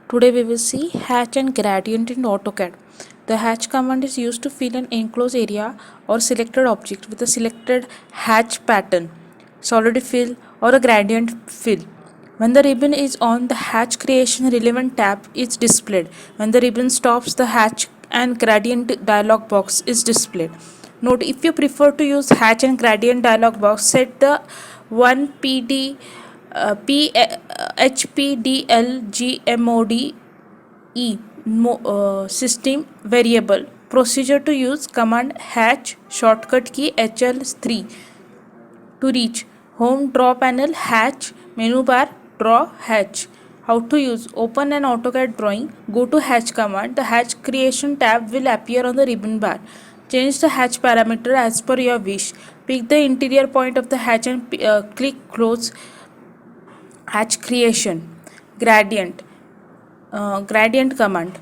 Today we will see hatch and gradient in AutoCAD. The hatch command is used to fill an enclosed area or selected object with a selected hatch pattern, solid fill or a gradient fill. When the ribbon is on, the hatch creation relevant tab is displayed. When the ribbon stops, the hatch and gradient dialog box is displayed. Note, if you prefer to use hatch and gradient dialog box, set the 1PD HPDLGMOD system variable. Procedure to use command hatch shortcut key HL3 to reach home draw panel hatch menu bar draw hatch. How to use: open an AutoCAD drawing, go to hatch command. The hatch creation tab will appear on the ribbon bar. Change the hatch parameter as per your wish. Pick the interior point of the hatch and click close hatch creation. Gradient command.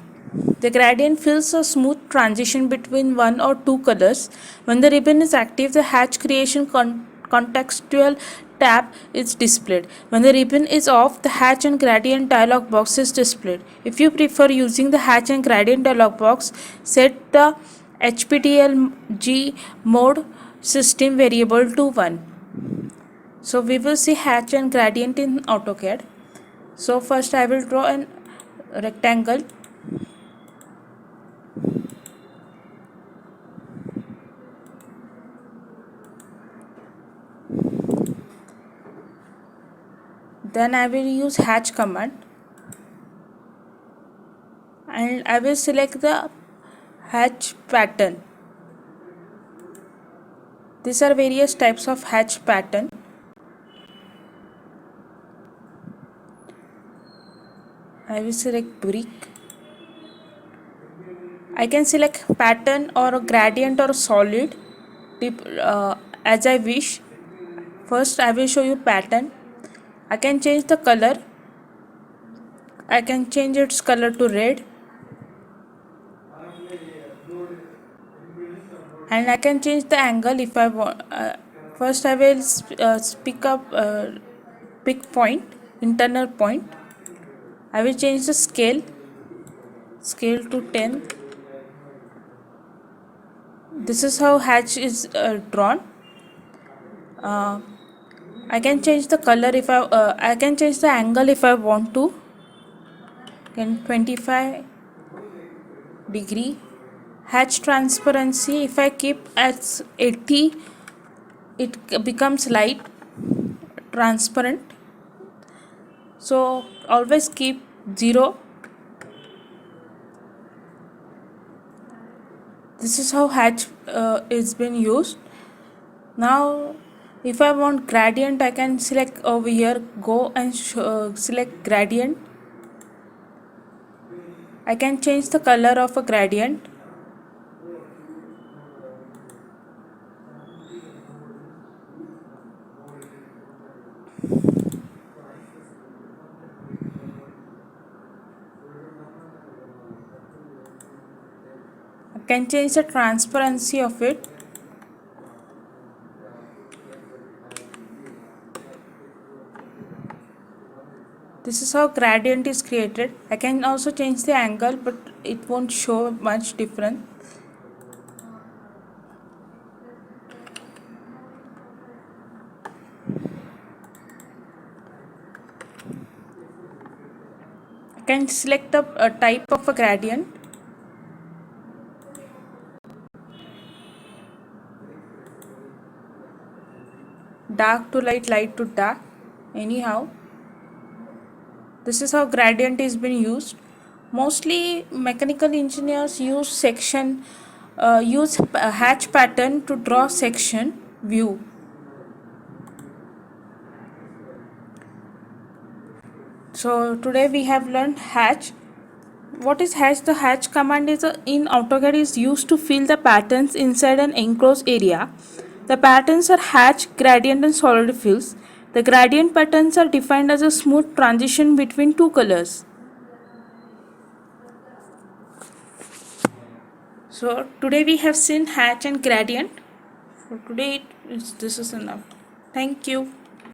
The gradient fills a smooth transition between one or two colors. When the ribbon is active, the hatch creation contextual tab is displayed. When the ribbon is off, the hatch and gradient dialog box is displayed. If you prefer using the hatch and gradient dialog box, set the HPDLG mode system variable to 1. So we will see hatch and gradient in AutoCAD. So first I will draw an rectangle. Then I will use hatch command and I will select the hatch pattern. These are various types of hatch pattern. I will select brick. I can select pattern or a gradient or solid as I wish. First I will show you pattern. I can change the color. I can change its color to red. And I can change the angle if I want. First I will pick point, internal point. I will change the scale to 10. This is how hatch is drawn. I can change the color if I can change the angle if I want to. Then 25 degree. Hatch transparency, if I keep at 80, it becomes light transparent. So always keep 0. This is how hatch is been used. Now if I want gradient, I can select over here, go and select gradient. I can change the color of a gradient. I can change the transparency of it. This is how gradient is created. I can also change the angle, but it won't show much difference. I can select a type of a gradient. Dark to light, light to dark. Anyhow, this is how gradient is being used. Mostly mechanical engineers use hatch pattern to draw section view. So today we have learned hatch. What is hatch? The hatch command is in AutoCAD is used to fill the patterns inside an enclosed area. The patterns are hatch, gradient and solid fills. The gradient patterns are defined as a smooth transition between two colors. So today we have seen hatch and gradient. For today this is enough. Thank you.